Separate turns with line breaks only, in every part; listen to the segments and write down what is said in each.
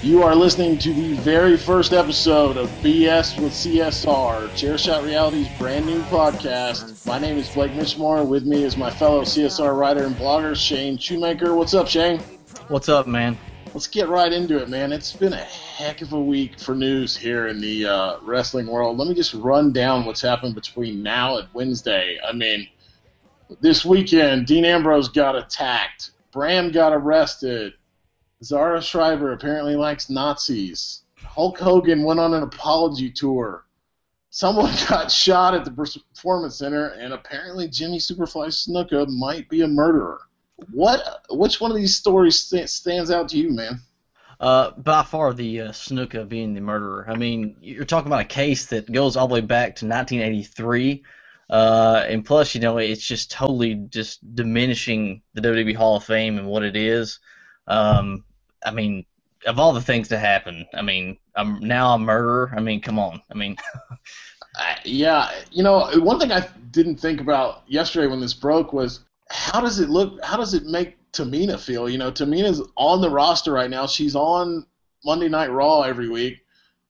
You are listening to the very first episode of BS with CSR, Chairshot Reality's brand new podcast. My name is Blake Mitchamore. With me is my fellow CSR writer and blogger, Shane Shoemaker. What's up, Shane?
What's up, man?
Let's get right into it, man. It's been a heck of a week for news here in the wrestling world. Let me just run down what's happened between now and Wednesday. I mean, this weekend, Dean Ambrose got attacked. Bram got arrested. Zara Schreiber apparently likes Nazis. Hulk Hogan went on an apology tour. Someone got shot at the Performance Center, and apparently Jimmy Superfly Snuka might be a murderer. Which one of these stories stands out to you, man?
By far the Snuka being the murderer. I mean, you're talking about a case that goes all the way back to 1983, and plus, you know, it's just totally just diminishing the WWE Hall of Fame and what it is. I mean, of all the things to happen, I mean, I'm now a murderer. I mean, come on. I mean,
yeah, you know, one thing I didn't think about yesterday when this broke was how does it look? How does it make Tamina feel? You know, Tamina's on the roster right now. She's on Monday Night Raw every week,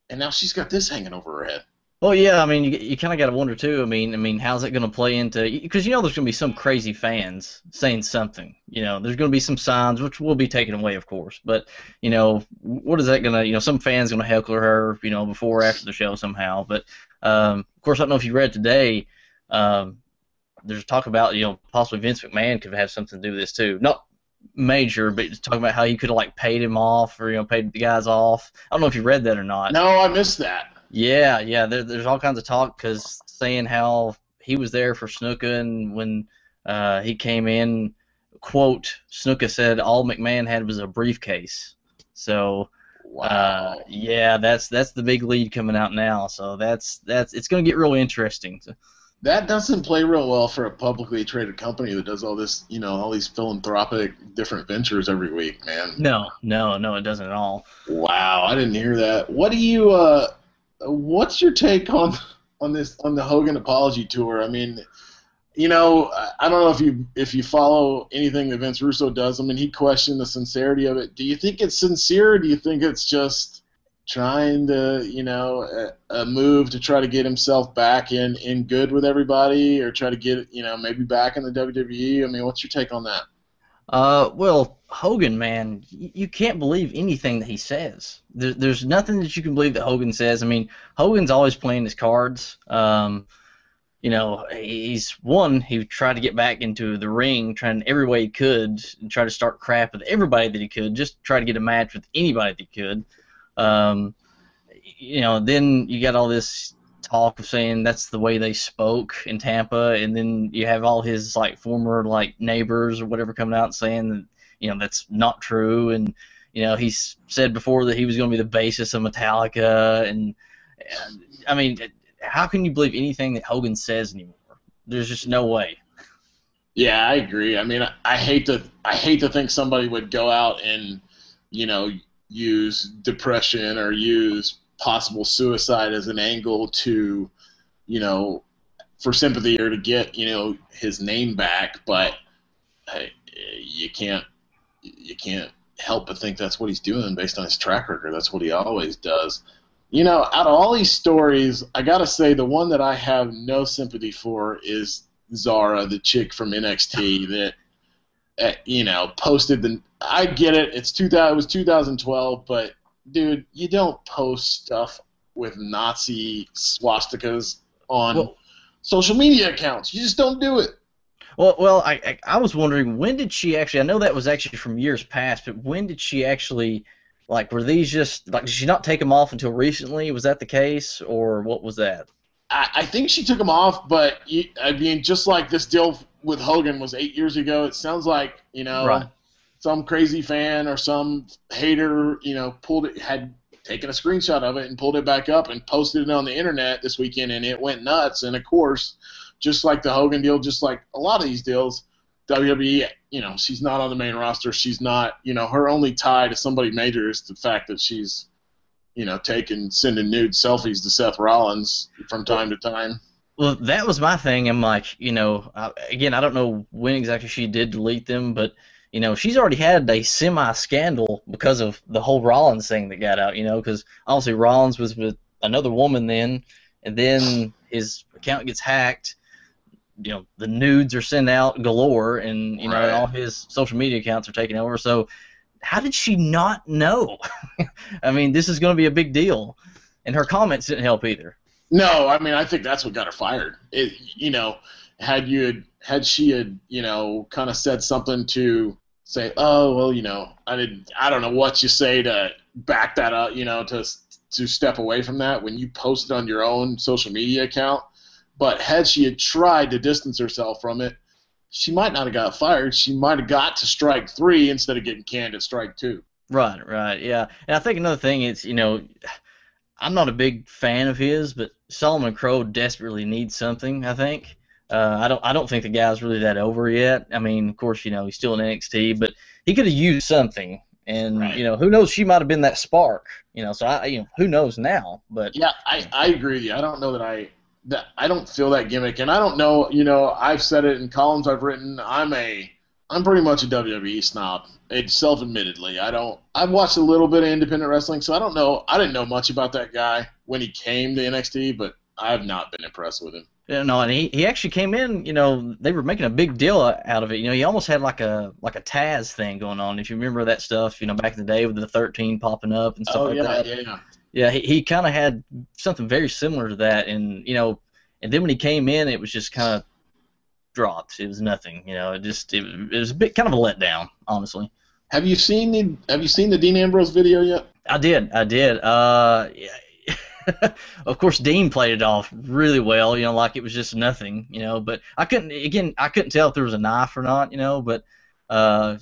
and now she's got this hanging over her head.
well, yeah, I mean, you kind of got to wonder too. I mean, how's it going to play into? Because you know, there's going to be some crazy fans saying something. You know, there's going to be some signs which will be taken away, of course. But you know, what is that going to? You know, some fans going to heckle her. You know, before or after the show somehow. But of course, I don't know if you read today. There's talk about, you know, possibly Vince McMahon could have something to do with this too. Not major, but talking about how you could have like paid him off or, you know, paid the guys off. I don't know if you read that or not.
No, I missed that.
Yeah. There's all kinds of talk because saying how he was there for Snuka, and when he came in, quote, Snuka said all McMahon had was a briefcase. So,
Wow.
yeah, that's the big lead coming out now. So that's it's going to get really interesting.
That doesn't play real well for a publicly traded company that does all this, you know, all these philanthropic different ventures every week, man.
No, it doesn't at all.
Wow, I didn't hear that. What do you what's your take on the Hogan apology tour? I mean, you know, I don't know if you follow anything that Vince Russo does. I mean, he questioned the sincerity of it. Do you think it's sincere, or do you think it's just trying to, you know, a move to try to get himself back in good with everybody, or try to get, you know, maybe back in the WWE? I mean, what's your take on that?
Well, Hogan, man, you can't believe anything that he says. There's nothing that you can believe that Hogan says. I mean, Hogan's always playing his cards. You know, he tried to get back into the ring, trying every way he could, and try to start crap with everybody that he could, just try to get a match with anybody that he could. You know, then you got all this talk of saying that's the way they spoke in Tampa, and then you have all his like former like neighbors or whatever coming out and saying that, you know, that's not true, and you know, he's said before that he was going to be the basis of Metallica, and I mean, how can you believe anything that Hogan says anymore? There's just no way.
Yeah, I agree. I mean, I hate to think somebody would go out and, you know, use depression or use possible suicide as an angle to, you know, for sympathy or to get, you know, his name back, but you can't help but think that's what he's doing based on his track record. That's what he always does. You know, out of all these stories, I gotta say the one that I have no sympathy for is Zara, the chick from NXT that, you know, posted the. I get it. It was 2012, but dude, you don't post stuff with Nazi swastikas on social media accounts. You just don't do it.
Well, I was wondering, when did she actually? I know that was actually from years past, but when did she actually? Like, were these just like? Did she not take them off until recently? Was that the case, or what was that?
I think she took them off, but I mean, just like this deal with Hogan was 8 years ago, it sounds like, you know,
right,
some crazy fan or some hater, you know, had taken a screenshot of it and pulled it back up and posted it on the internet this weekend, and it went nuts. And of course, just like the Hogan deal, just like a lot of these deals, WWE, you know, she's not on the main roster. She's not, you know, her only tie to somebody major is the fact that she's, you know, sending nude selfies to Seth Rollins from time to time.
Well, that was my thing. I'm like, you know, again, I don't know when exactly she did delete them, but she's already had a semi-scandal because of the whole Rollins thing that got out, because obviously Rollins was with another woman then, and then his account gets hacked. The nudes are sent out galore, and and all his social media accounts are taken over. So how did she not know? I mean, this is going to be a big deal, and her comments didn't help either.
No, I mean, I think that's what got her fired. Had she kind of said something to say, oh, well, I don't know what you say to back that up, to step away from that when you posted on your own social media account. But had she had tried to distance herself from it, she might not have got fired. She might have got to strike 3 instead of getting canned at strike 2.
Right, yeah. And I think another thing is, I'm not a big fan of his, but Solomon Crowe desperately needs something, I think. I don't think the guy's really that over yet. I mean, of course, he's still in NXT, but he could have used something. And who knows? She might have been that spark. So who knows now? But
yeah, I agree with you. I don't know that I don't feel that gimmick, and I don't know. I've said it in columns I've written. I'm pretty much a WWE snob. It's self-admittedly. I've watched a little bit of independent wrestling, so I don't know. I didn't know much about that guy when he came to NXT, but I have not been impressed with him.
No, and he actually came in. They were making a big deal out of it. He almost had like a Taz thing going on. If you remember that stuff, back in the day with the 13 popping up and stuff that.
Yeah.
Yeah, he kind of had something very similar to that, and and then when he came in, it was just kind of dropped. It was nothing. It was a bit kind of a letdown, honestly.
Have you seen the Dean Ambrose video yet?
I did. Of course, Dean played it off really well, like it was just nothing, but I couldn't tell if there was a knife or not, but a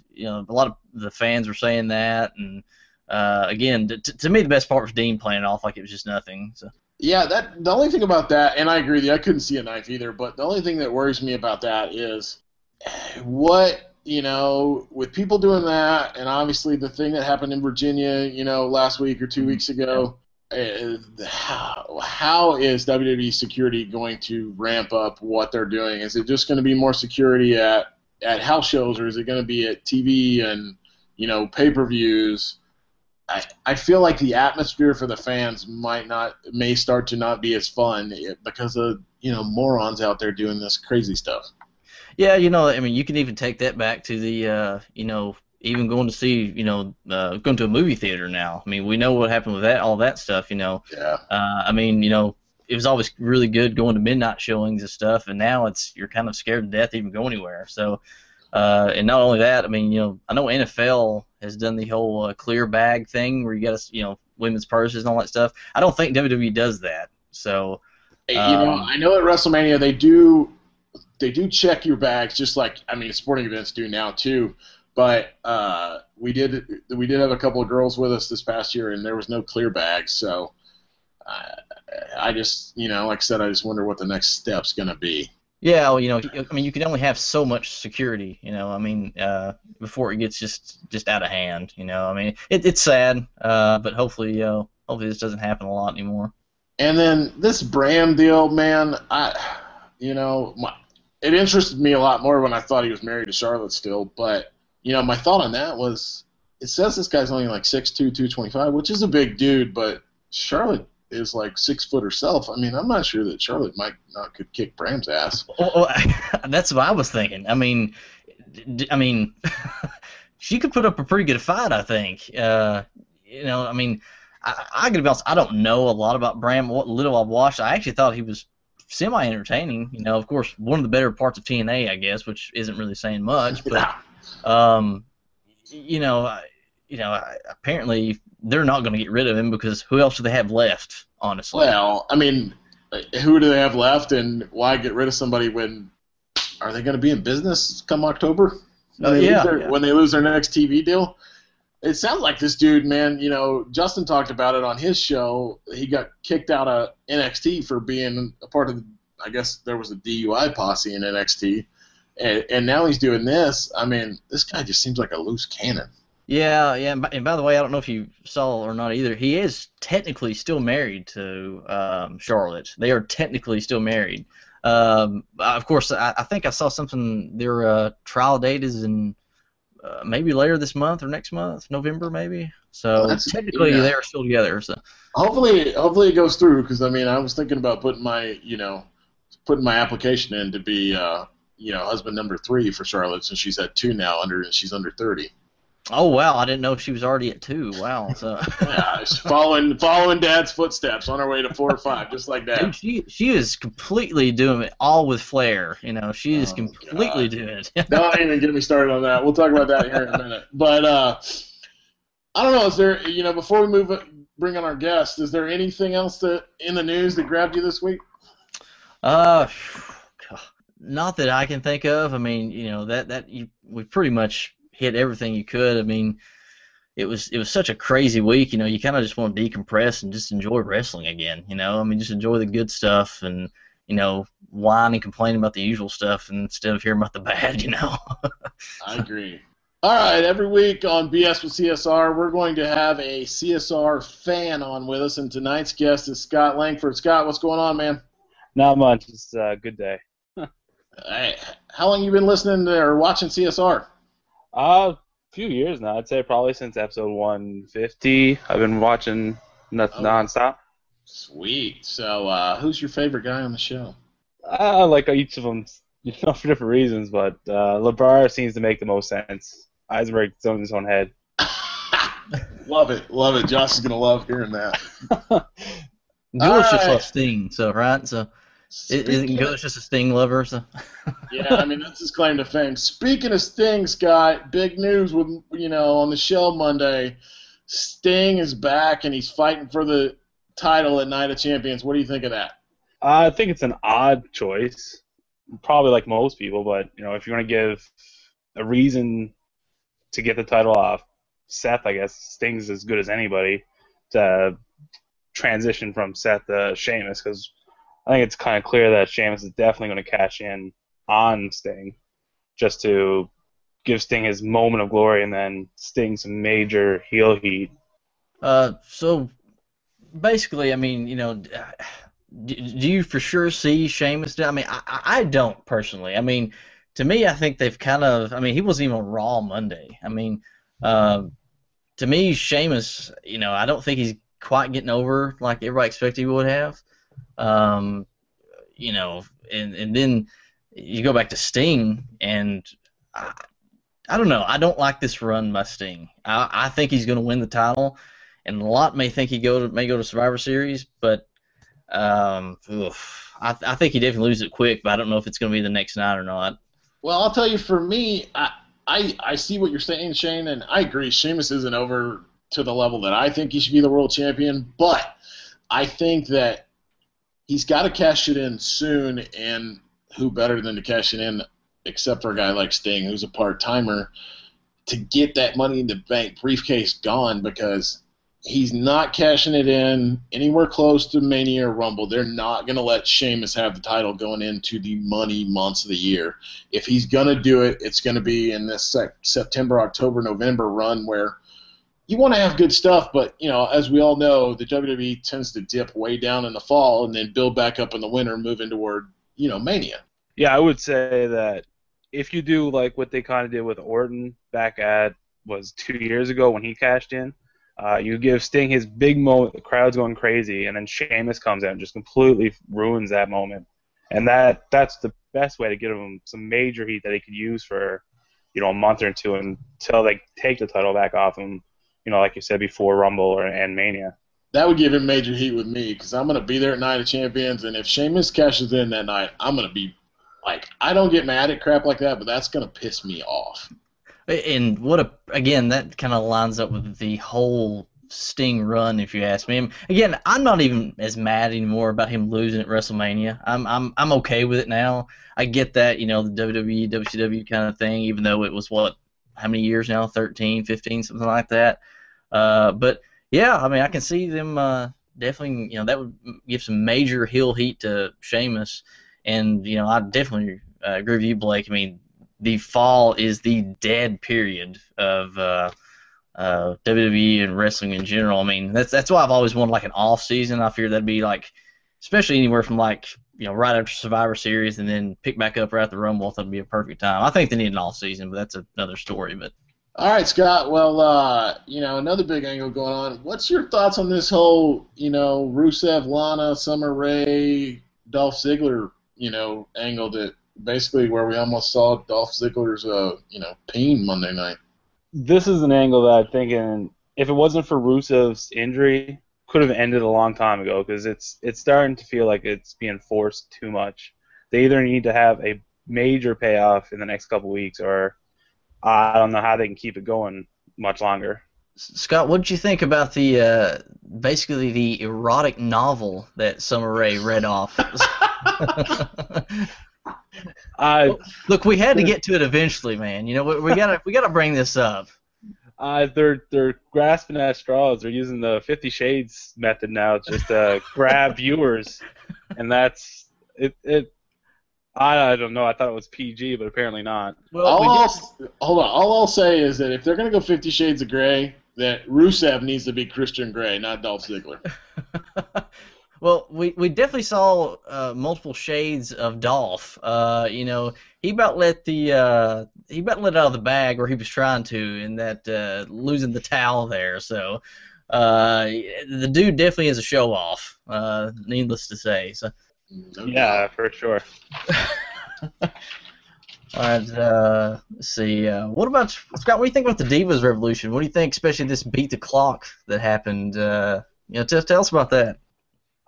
lot of the fans were saying that, and again, to me, the best part was Dean playing it off like it was just nothing. So.
Yeah, the only thing about that, and I agree with you, I couldn't see a knife either, but the only thing that worries me about that is what, with people doing that, and obviously the thing that happened in Virginia, last week or 2 weeks ago, how is WWE security going to ramp up what they're doing? Is it just going to be more security at house shows, or is it going to be at TV and, pay-per-views? I feel like the atmosphere for the fans may start to not be as fun because of morons out there doing this crazy stuff.
Yeah, I mean, you can even take that back to the even going to see going to a movie theater now. I mean, we know what happened with all that stuff.
Yeah.
I mean, it was always really good going to midnight showings and stuff, and now you're kind of scared to death to even go anywhere. So. And not only that, I mean, I know NFL has done the whole clear bag thing where you got to, women's purses and all that stuff. I don't think WWE does that. So,
I know at WrestleMania they do check your bags, just like sporting events do now too. But we did have a couple of girls with us this past year, and there was no clear bags. So I just, like I said, I just wonder what the next step's gonna be.
Yeah, well, I mean, you can only have so much security, before it gets just out of hand, I mean, it's sad, but hopefully this doesn't happen a lot anymore.
And then this Bram deal, man, it interested me a lot more when I thought he was married to Charlotte still, but, my thought on that was, it says this guy's only like 6'2", 225, which is a big dude, but Charlotte is like 6 foot herself. I mean, I'm not sure that Charlotte could kick Bram's ass.
Well, that's what I was thinking. I mean, she could put up a pretty good fight, I think. I mean, I gotta be honest, I don't know a lot about Bram. What little I've watched, I actually thought he was semi-entertaining. Of course, one of the better parts of TNA, I guess, which isn't really saying much. But, apparently they're not going to get rid of him because who else do they have left, honestly?
Well, I mean, who do they have left, and why get rid of somebody when are they going to be in business come October? When they lose their next TV deal? It sounds like this dude, man, Justin talked about it on his show. He got kicked out of NXT for being a part of, I guess there was a DUI posse in NXT, and now he's doing this. I mean, this guy just seems like a loose cannon. Yeah,
and by the way, I don't know if you saw or not either. He is technically still married to Charlotte. They are technically still married. Of course, I think I saw something. Their trial date is in maybe later this month or next month, November maybe.
Well,
So technically they are still together. So
hopefully it goes through, because I mean I was thinking about putting my application in to be husband number 3 for Charlotte, since she's at 2 now, she's under 30.
oh wow, I didn't know she was already at 2. Wow. So
Yeah, she's following Dad's footsteps on her way to 4 or 5, just like that.
Dude, she is completely doing it all with flair. She is completely doing it.
Don't even get me started on that. We'll talk about that here in a minute. But I don't know. Is there, before we bring on our guest, is there anything else in the news that grabbed you this week?
Not that I can think of. I mean, we pretty much hit everything you could. I mean, it was such a crazy week. You kind of just want to decompress and just enjoy wrestling again. I mean, just enjoy the good stuff and whine and complain about the usual stuff instead of hearing about the bad.
I agree. All right, every week on BS with CSR, we're going to have a CSR fan on with us, and tonight's guest is Scott Langford. Scott, what's going on, man?
Not much. It's a good day.
Hey, how long you been listening to or watching CSR?
A few years now. I'd say probably since episode 150. I've been watching nonstop.
Sweet. So, who's your favorite guy on the show?
I like each of them, for different reasons, but LeBar seems to make the most sense. Eisenberg's in his own head.
Love it. Josh is gonna love hearing that.
Gould's just loves Sting, so right? So isn't Gould's just a Sting lover? So
yeah, I mean that's his claim to fame. Speaking of Sting, Scott, big news with on the show Monday. Sting is back and he's fighting for the title at Night of Champions. What do you think of that?
I think it's an odd choice, probably like most people. But if you want to give a reason to get the title off Seth, I guess Sting's as good as anybody to transition from Seth to Sheamus, because I think it's kind of clear that Sheamus is definitely going to cash in on Sting just to give Sting his moment of glory and then Sting some major heel heat.
So basically, I mean, do you for sure see Sheamus? I mean, I don't personally. I mean, to me, I think they've kind of. I mean, he wasn't even on Raw Monday. I mean, to me, Sheamus, I don't think he's quite getting over like everybody expected he would have. And then you go back to Sting, and I don't know. I don't like this run by Sting. I think he's going to win the title, and a lot may think he may go to Survivor Series, but I think he definitely loses it quick. But I don't know if it's going to be the next night or not.
Well, I'll tell you, for me, I see what you're saying, Shane, and I agree. Sheamus isn't over to the level that I think he should be the world champion, but I think that he's got to cash it in soon, and who better than to cash it in except for a guy like Sting, who's a part-timer, to get that Money in the Bank briefcase gone, because he's not cashing it in anywhere close to Mania or Rumble. They're not going to let Sheamus have the title going into the money months of the year. If he's going to do it, it's going to be in this September, October, November run where you want to have good stuff, but, as we all know, the WWE tends to dip way down in the fall and then build back up in the winter, moving toward, Mania.
Yeah, I would say that if you do like what they kind of did with Orton back at, 2 years ago when he cashed in, you give Sting his big moment, the crowd's going crazy, and then Sheamus comes out and just completely ruins that moment. And that's the best way to give him some major heat that he could use for, a month or two until they take the title back off him, like you said, before Rumble and Mania.
That would give him major heat with me, because I'm going to be there at Night of Champions, and if Sheamus cashes in that night, I'm going to be like, I don't get mad at crap like that, but that's going to piss me off.
And again, that kind of lines up with the whole Sting run, if you ask me. Again, I'm not even as mad anymore about him losing at WrestleMania. I'm okay with it now. I get that, the WWE, WCW kind of thing, even though it was how many years now? 13, 15, something like that. But yeah, I mean, I can see them definitely. That would give some major heel heat to Sheamus, and I definitely agree with you, Blake. I mean, the fall is the dead period of WWE and wrestling in general. I mean, that's why I've always wanted like an off season. I figured that'd be like, especially anywhere from like right after Survivor Series and then pick back up right at the Rumble. That'd be a perfect time. I think they need an off season, but that's another story. But
All right, Scott. Well, another big angle going on. What's your thoughts on this whole, Rusev, Lana, Summer Rae, Dolph Ziggler, angle that basically where we almost saw Dolph Ziggler's, pain Monday night.
This is an angle that I'm thinking, if it wasn't for Rusev's injury, could have ended a long time ago because it's starting to feel like it's being forced too much. They either need to have a major payoff in the next couple weeks, or I don't know how they can keep it going much longer.
Scott, what did you think about the basically the erotic novel that Summer Rae read off? Look, we had to get to it eventually, man. We gotta bring this up.
They're grasping at straws. They're using the 50 Shades method now just to grab viewers, and that's it. I don't know. I thought it was PG, but apparently not.
Well, hold on. All I'll say is that if they're gonna go 50 Shades of Grey, that Rusev needs to be Christian Grey, not Dolph Ziggler.
Well, we definitely saw multiple shades of Dolph. He about let it out of the bag where he was trying to, in that losing the towel there. So the dude definitely is a show off. Needless to say. So.
Yeah, for sure.
All right, let's see. What about Scott? What do you think about the Divas Revolution? What do you think, especially this beat the clock that happened? Tell us about that.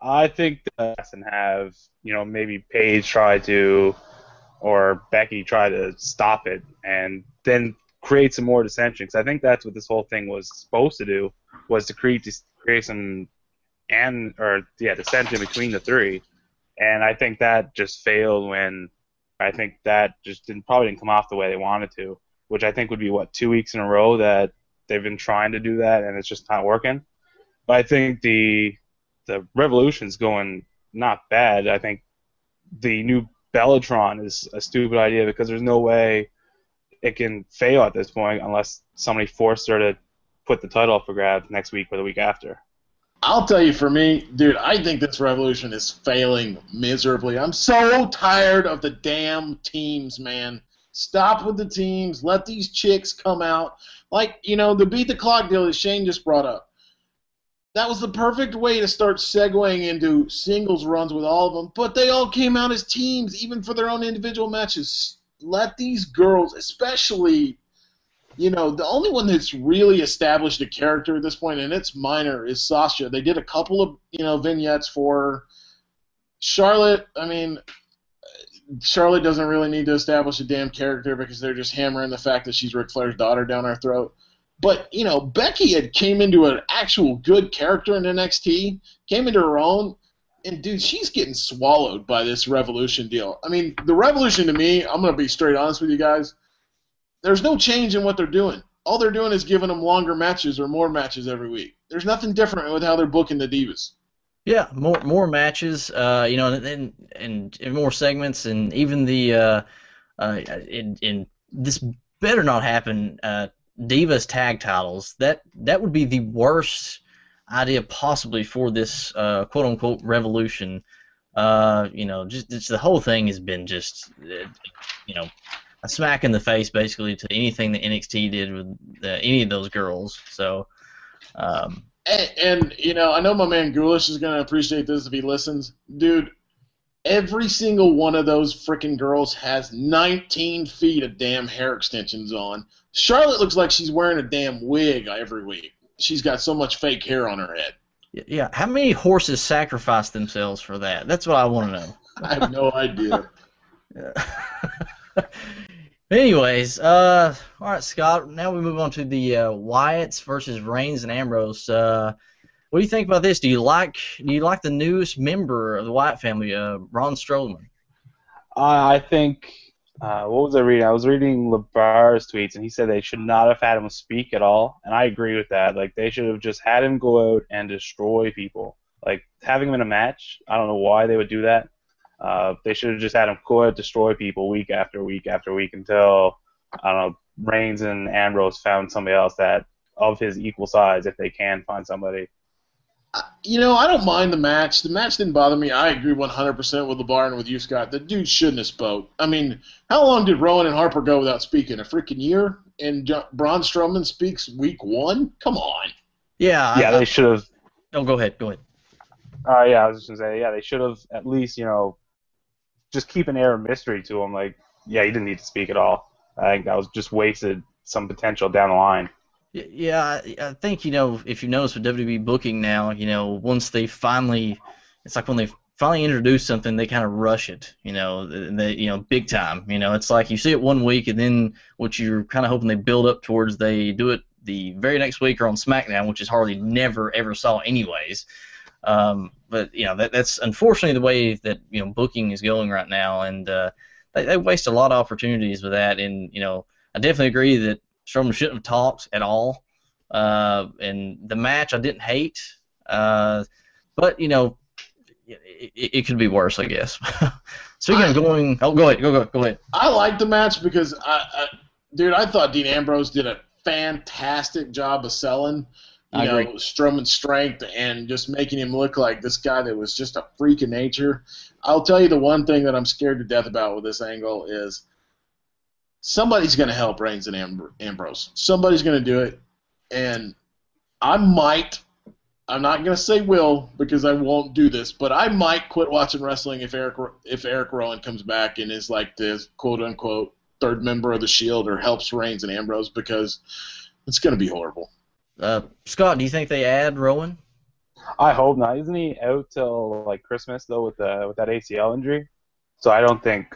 I think that and have maybe Paige try to, or Becky try to stop it, and then create some more dissension. Because I think that's what this whole thing was supposed to do, was to create some dissension between the three. And I think that just failed when I think that just probably didn't come off the way they wanted to, which I think would be, 2 weeks in a row that they've been trying to do that and it's just not working. But I think the Revolution's going not bad. I think the new Bellatron is a stupid idea because there's no way it can fail at this point unless somebody forced her to put the title up for grabs next week or the week after.
I'll tell you, for me, dude, I think this Revolution is failing miserably. I'm so tired of the damn teams, man. Stop with the teams. Let these chicks come out. Like, the beat the clock deal that Shane just brought up. That was the perfect way to start segueing into singles runs with all of them, but they all came out as teams, even for their own individual matches. Let these girls, especially, the only one that's really established a character at this point, and it's minor, is Sasha. They did a couple of, vignettes for her. Charlotte, Charlotte doesn't really need to establish a damn character because they're just hammering the fact that she's Ric Flair's daughter down our throat. But, Becky had came into an actual good character in NXT, came into her own, and, dude, she's getting swallowed by this Revolution deal. The Revolution, to me, I'm going to be straight honest with you guys, there's no change in what they're doing. All they're doing is giving them longer matches or more matches every week. There's nothing different with how they're booking the Divas.
Yeah, more matches, and more segments, and even the in this better not happen. Divas tag titles. That would be the worst idea possibly for this quote unquote revolution. Just the whole thing has been just a smack in the face basically to anything that NXT did with any of those girls. So.
And I know my man Ghoulish is going to appreciate this if he listens. Dude, every single one of those freaking girls has 19 feet of damn hair extensions on. Charlotte looks like she's wearing a damn wig every week. She's got so much fake hair on her head.
Yeah, how many horses sacrifice themselves for that? That's what I want to know.
I have no idea.
Anyways, all right, Scott. Now we move on to the Wyatts versus Reigns and Ambrose. What do you think about this? Do you like the newest member of the Wyatt family, Braun Strowman?
I think. What was I reading? I was reading LeBar's tweets, and he said they should not have had him speak at all, and I agree with that. Like, they should have just had him go out and destroy people. Like, having him in a match, I don't know why they would do that. They should have just had him go out, destroy people week after week after week until, I don't know, Reigns and Ambrose found somebody else that of his equal size, if they can find somebody.
I don't mind the match. The match didn't bother me. I agree 100% with LeBar and with you, Scott. The dude shouldn't have spoke. I mean, how long did Rowan and Harper go without speaking? A freaking year? And Braun Strowman speaks week 1? Come on.
Yeah, they should have.
Oh, go ahead.
Yeah, I was just going to say, yeah, they should have at least, just keep an air of mystery to him. Like, yeah, he didn't need to speak at all. I think that was just wasted some potential down the line.
Yeah, I think, if you notice with WWE booking now, once they finally, it's like when they finally introduce something, they kind of rush it, big time. It's like you see it one week, and then what you're kind of hoping they build up towards, they do it the very next week or on SmackDown, which is hardly never ever saw anyways. But that's unfortunately the way that booking is going right now, and they waste a lot of opportunities with that. And I definitely agree that Strowman shouldn't have talked at all. And the match I didn't hate, but it could be worse, I guess. Speaking of going, go ahead.
I like the match because I thought Dean Ambrose did a fantastic job of selling. Strowman's strength and just making him look like this guy that was just a freak of nature. I'll tell you the one thing that I'm scared to death about with this angle is somebody's going to help Reigns and Ambrose. Somebody's going to do it, and I'm not going to say will because I won't do this, but I might quit watching wrestling if Eric Rowan comes back and is like this quote-unquote third member of the Shield or helps Reigns and Ambrose because it's going to be horrible.
Scott, do you think they add Rowan?
I hope not. Isn't he out till like Christmas though with that ACL injury? So I don't think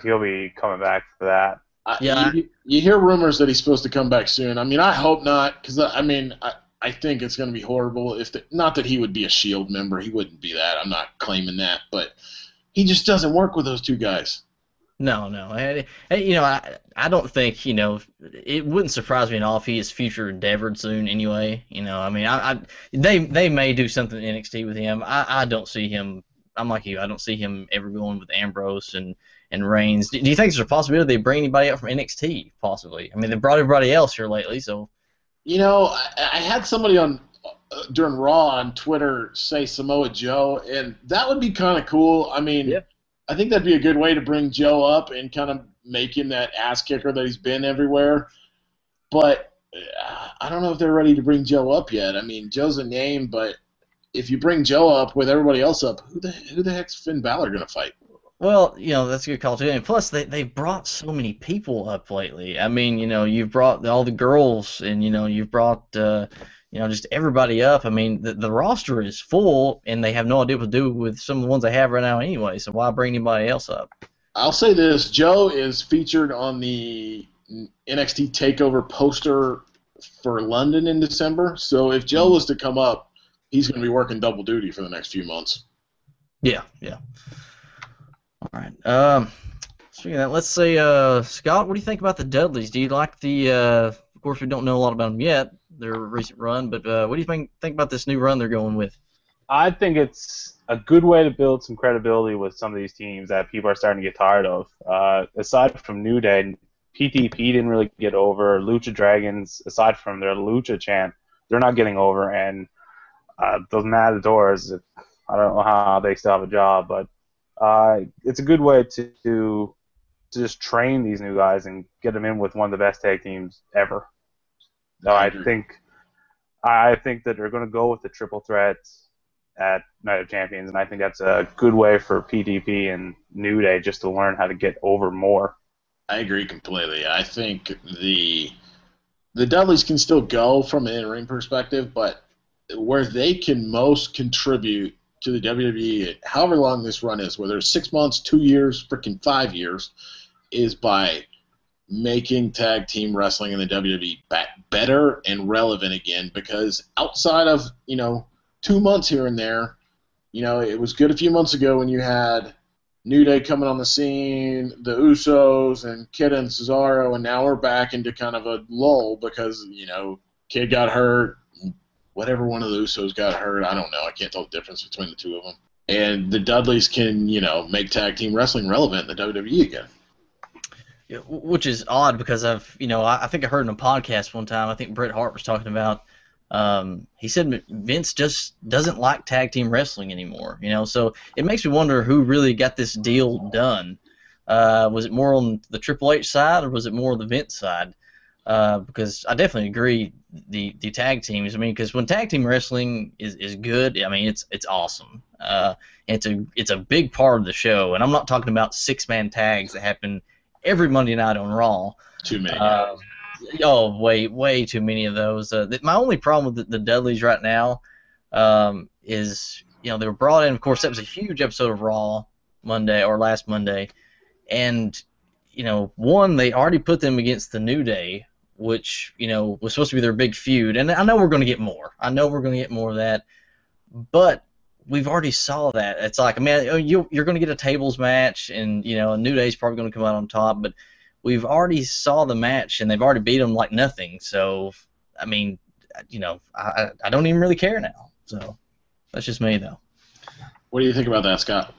he'll be coming back for that.
You hear rumors that he's supposed to come back soon. I mean, I hope not, because I think it's going to be horrible. Not that he would be a Shield member, he wouldn't be that. I'm not claiming that, but he just doesn't work with those two guys.
No. I don't think, it wouldn't surprise me at all if he is future endeavored soon anyway. They may do something in NXT with him. I don't see him. I'm like you. I don't see him ever going with Ambrose and Reigns. Do you think there's a possibility they bring anybody up from NXT, possibly? I mean, they brought everybody else here lately, so.
I had somebody on during Raw on Twitter say Samoa Joe, and that would be kind of cool. I mean, yeah. I think that'd be a good way to bring Joe up and kind of make him that ass kicker that he's been everywhere. But I don't know if they're ready to bring Joe up yet. I mean, Joe's a name, but if you bring Joe up with everybody else up, who the heck's Finn Balor going to fight?
Well, that's a good call, too. And plus, they've brought so many people up lately. I mean, you've brought all the girls, and, you've brought, just everybody up. I mean, the roster is full, and they have no idea what to do with some of the ones they have right now anyway, so why bring anybody else up?
I'll say this. Joe is featured on the NXT TakeOver poster for London in December, so if Joe was to come up, he's going to be working double duty for the next few months.
Yeah. All right. Speaking of that, let's say, Scott, what do you think about the Dudleys? Do you like of course, we don't know a lot about them yet, their recent run, but what do you think about this new run they're going with?
I think it's a good way to build some credibility with some of these teams that people are starting to get tired of. Aside from New Day, PTP didn't really get over. Lucha Dragons, aside from their Lucha chant, they're not getting over. And those Matadors, I don't know how they still have a job, but it's a good way to just train these new guys and get them in with one of the best tag teams ever. So I think that they're going to go with the triple threat at Night of Champions, and I think that's a good way for PTP and New Day just to learn how to get over more.
I agree completely. I think the Dudleys can still go from an in-ring perspective, but where they can most contribute to the WWE, however long this run is, whether it's 6 months, 2 years, freaking 5 years, is by making tag team wrestling in the WWE better and relevant again. Because outside of 2 months here and there, it was good a few months ago when you had New Day coming on the scene, the Usos, and Kid and Cesaro, and now we're back into kind of a lull because Kid got hurt. Whatever one of the Usos got hurt, I don't know. I can't tell the difference between the two of them. And the Dudleys can, make tag team wrestling relevant in the WWE again.
Yeah, which is odd because I think I heard in a podcast one time, I think Bret Hart was talking about He said Vince just doesn't like tag team wrestling anymore. So it makes me wonder who really got this deal done. Was it more on the Triple H side or was it more on the Vince side? Because I definitely agree the tag teams. I mean, because when tag team wrestling is good, I mean it's awesome. It's a big part of the show, and I'm not talking about 6-man tags that happen every Monday night on Raw.
Too many.
Way too many of those. My only problem with the Dudleys right now is they were brought in. Of course, that was a huge episode of Raw last Monday, and one, they already put them against the New Day, which was supposed to be their big feud, and I know we're going to get more. I know we're going to get more of that, but we've already saw that. It's like, I mean, you're going to get a tables match, and a New Day's probably going to come out on top, but we've already saw the match, and they've already beat them like nothing. So, I mean, I don't even really care now. So that's just me, though.
What do you think about that, Scott?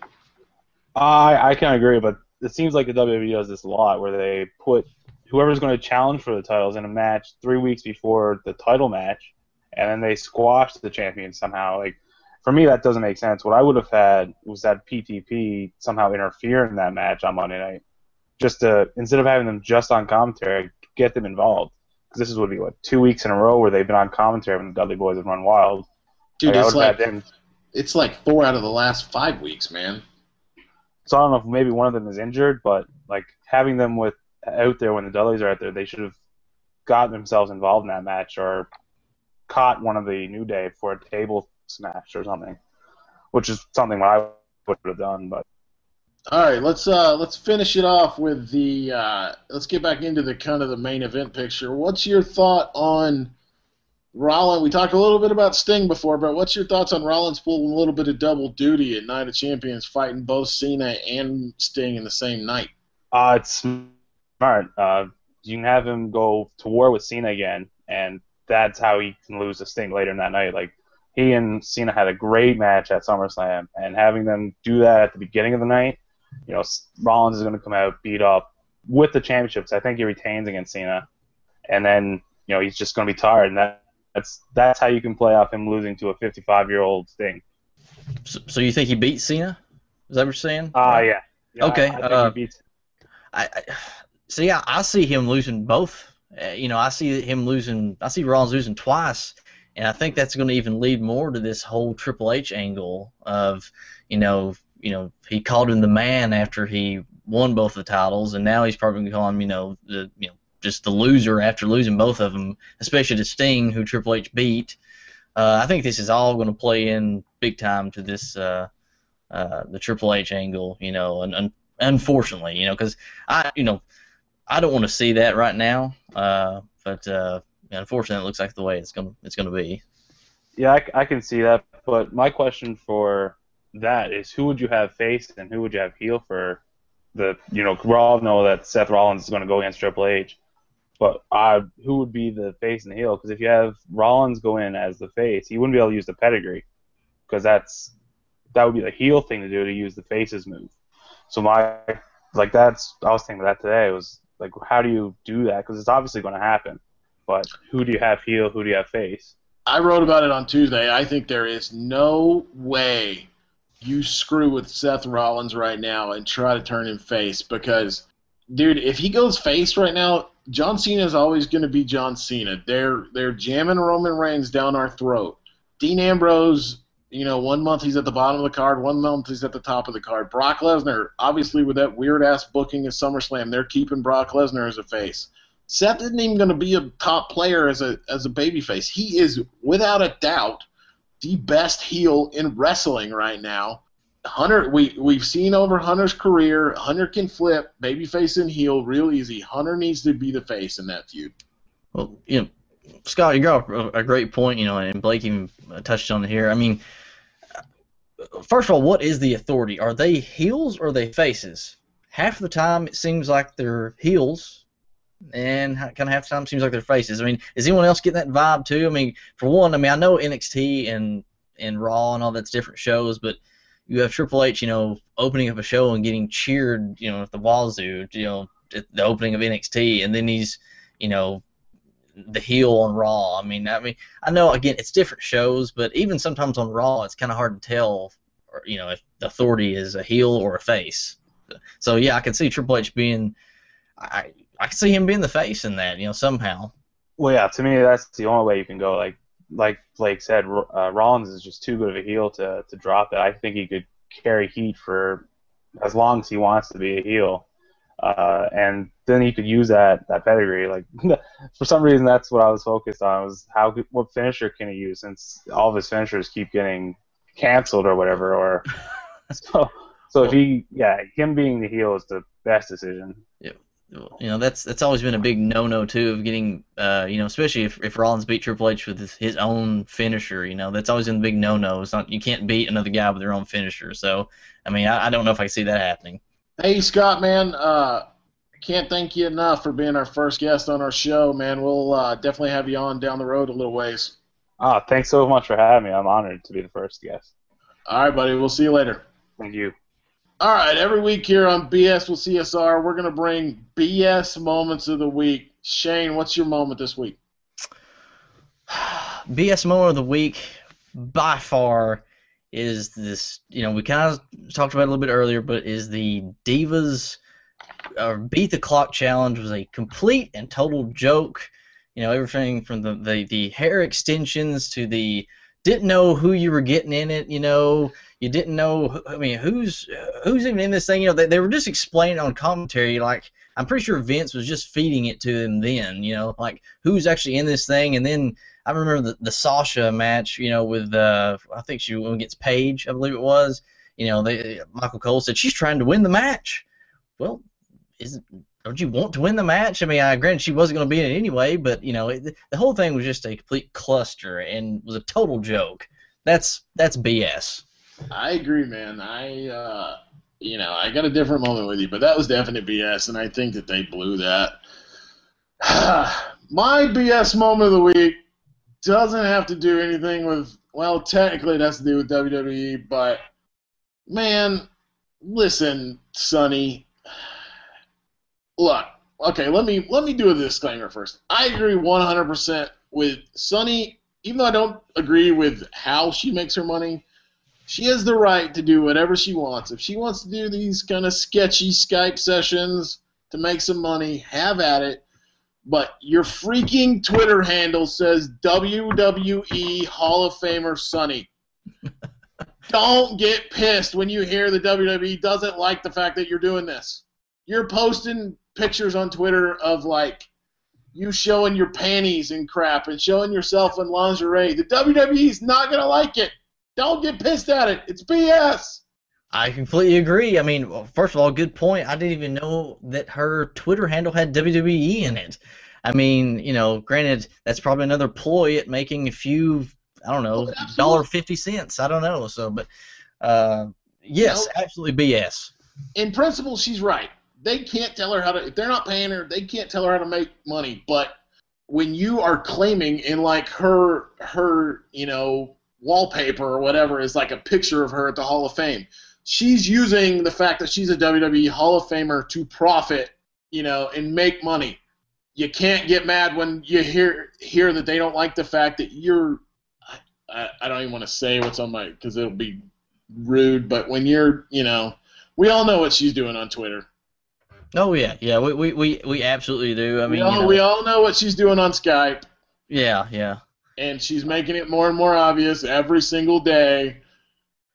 I kind of agree, but it seems like the WWE does this a lot, where they put whoever's going to challenge for the titles in a match 3 weeks before the title match, and then they squash the champion somehow. Like, for me, that doesn't make sense. What I would have had was that PTP somehow interfere in that match on Monday night, just to, instead of having them just on commentary, get them involved. Because this would be, 2 weeks in a row where they've been on commentary when the Dudley Boyz have run wild.
Dude, it's like 4 out of the last 5 weeks, man.
So I don't know if maybe one of them is injured, but having them out there when the Dudleys are out there, they should have gotten themselves involved in that match or caught one of the New Day for a table smash or something, which is something I would have done. But
all right, let's finish it off with let's get back into the kind of the main event picture. What's your thought on Rollins? We talked a little bit about Sting before, but what's your thoughts on Rollins pulling a little bit of double duty at Night of Champions, fighting both Cena and Sting in the same night?
It's smart. You can have him go to war with Cena again, and that's how he can lose to Sting later in that night. He and Cena had a great match at SummerSlam, and having them do that at the beginning of the night, Rollins is going to come out beat up with the championships. I think he retains against Cena, and then he's just going to be tired, and that's how you can play off him losing to a 55-year-old Sting.
So you think he beats Cena? Is that what you're saying?
Yeah.
Okay.
I think he beats.
I see him losing both. I see Rollins losing twice, and I think that's going to even lead more to this whole Triple H angle of, he called him the man after he won both the titles, and now he's probably going to call him, just the loser after losing both of them, especially to Sting, who Triple H beat. I think this is all going to play in big time to this the Triple H angle, and unfortunately, because I don't want to see that right now, but unfortunately, it looks like the way it's gonna be.
Yeah, I can see that, but my question for that is, who would you have face and who would you have heel for the? We all know that Seth Rollins is going to go against Triple H. But who would be the face and the heel? Because if you have Rollins go in as the face, he wouldn't be able to use the pedigree, because that would be the heel thing to do, to use the face's move. So I was thinking of that today. It was how do you do that? Because it's obviously going to happen. But who do you have heel? Who do you have face?
I wrote about it on Tuesday. I think there is no way you screw with Seth Rollins right now and try to turn him face, because, dude, if he goes face right now, John Cena is always going to be John Cena. They're jamming Roman Reigns down our throat. Dean Ambrose, 1 month he's at the bottom of the card, 1 month he's at the top of the card. Brock Lesnar, obviously with that weird-ass booking of SummerSlam, they're keeping Brock Lesnar as a face. Seth isn't even going to be a top player as a babyface. He is, without a doubt, the best heel in wrestling right now. Hunter, we've seen over Hunter's career. Hunter can flip babyface and heel real easy. Hunter needs to be the face in that feud.
Well, Scott, you got a great point, and Blake even touched on it here. I mean, first of all, what is the authority? Are they heels or are they faces? Half the time it seems like they're heels, and kind of half the time it seems like they're faces. I mean, is anyone else getting that vibe too? I mean, for one, I know NXT and Raw and all that's different shows, but you have Triple H, opening up a show and getting cheered, at the wazoo, at the opening of NXT, and then he's, the heel on Raw. I know again it's different shows, but even sometimes on Raw, it's kind of hard to tell, if the Authority is a heel or a face. So yeah, I can see Triple H being, I can see him being the face in that, somehow.
Well, yeah, to me that's the only way you can go. Like Blake said, Rollins is just too good of a heel to drop it. I think he could carry heat for as long as he wants to be a heel. And then he could use that pedigree. Like for some reason, that's what I was focused on, was what finisher can he use, since all of his finishers keep getting canceled or whatever. Or so if him being the heel is the best decision.
Yeah. That's always been a big no-no too, of getting especially if Rollins beat Triple H with his own finisher. That's always been the big no-no. It's not, you can't beat another guy with their own finisher. So I don't know if I can see that happening.
Hey, Scott, man, can't thank you enough for being our first guest on our show, man. We'll definitely have you on down the road a little ways.
Thanks so much for having me. I'm honored to be the first guest.
All right, buddy. We'll see you later.
Thank you.
All right, every week here on BS with CSR, we're going to bring BS moments of the week. Shane, what's your moment this week?
BS moment of the week, by far, is this, we kind of talked about it a little bit earlier, but is the Divas Beat the Clock Challenge. Was a complete and total joke. Everything from the hair extensions to the didn't know who you were getting in it, you didn't know, who's even in this thing, they were just explaining on commentary, like, I'm pretty sure Vince was just feeding it to them then, like, who's actually in this thing. And then I remember the Sasha match, with, I think she went against Paige, I believe it was, Michael Cole said, she's trying to win the match. Well, don't you want to win the match? Granted, she wasn't going to be in it anyway, but, the whole thing was just a complete cluster and was a total joke. That's BS.
I agree, man. I got a different moment with you, but that was definite BS, and I think that they blew that. My BS moment of the week doesn't have to do anything with, well, technically it has to do with WWE, but, man, listen, Sonny. Look, okay, let me do a disclaimer first. I agree 100% with Sonny, even though I don't agree with how she makes her money. She has the right to do whatever she wants. If she wants to do these kind of sketchy Skype sessions to make some money, have at it. But your freaking Twitter handle says WWE Hall of Famer Sonny. Don't get pissed when you hear the WWE doesn't like the fact that you're doing this. You're posting pictures on Twitter of, like, you showing your panties and crap and showing yourself in lingerie. The WWE's not going to like it. Don't get pissed at it. It's BS.
I completely agree. First of all, good point. I didn't even know that her Twitter handle had WWE in it. Granted, that's probably another ploy at making a few, I don't know, $1.50. I don't know. So, but yes, absolutely BS.
In principle, she's right. They can't tell her how to. If they're not paying her, they can't tell her how to make money. But when you are claiming in, like, her wallpaper or whatever is like a picture of her at the Hall of Fame, she's using the fact that she's a WWE Hall of Famer to profit, and make money. You can't get mad when you hear that they don't like the fact that you're. I don't even want to say what's on my, because it'll be rude. But when you're, we all know what she's doing on Twitter.
Oh yeah, we absolutely do.
We all know what she's doing on Skype.
Yeah.
And she's making it more and more obvious every single day.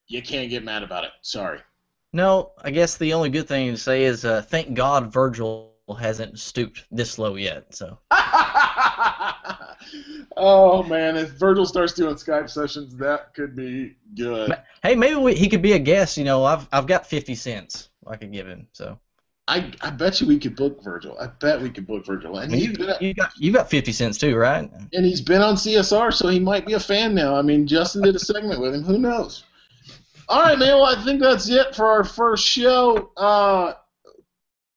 You can't get mad about it. Sorry.
No, I guess the only good thing to say is thank God Virgil hasn't stooped this low yet. So.
Oh, man. If Virgil starts doing Skype sessions, that could be good.
Hey, maybe he could be a guest. I've got 50 cents I could give him. So.
I bet you we could book Virgil. I bet we could book Virgil. And
you got 50 cents too, right?
And he's been on CSR, so he might be a fan now. Justin did a segment with him. Who knows? All right, man. Well, I think that's it for our first show.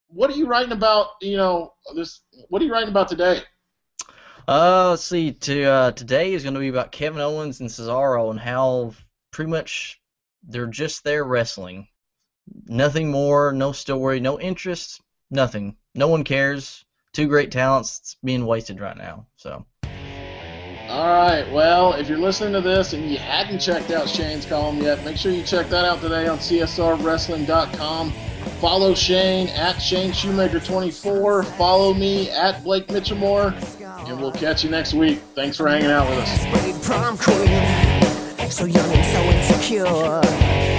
What are you writing about? What are you writing about today?
Let's see. Today is going to be about Kevin Owens and Cesaro and how pretty much they're just there wrestling. Nothing more, no story, no interest, nothing. No one cares. two great talents being wasted right now. So.
All right, well, if you're listening to this and you hadn't checked out Shane's column yet, make sure you check that out today on CSRWrestling.com. Follow Shane at Shane Shoemaker 24. Follow me at Blake Mitchamore, and we'll catch you next week. Thanks for hanging out with us.
Prom queen, so young and so insecure.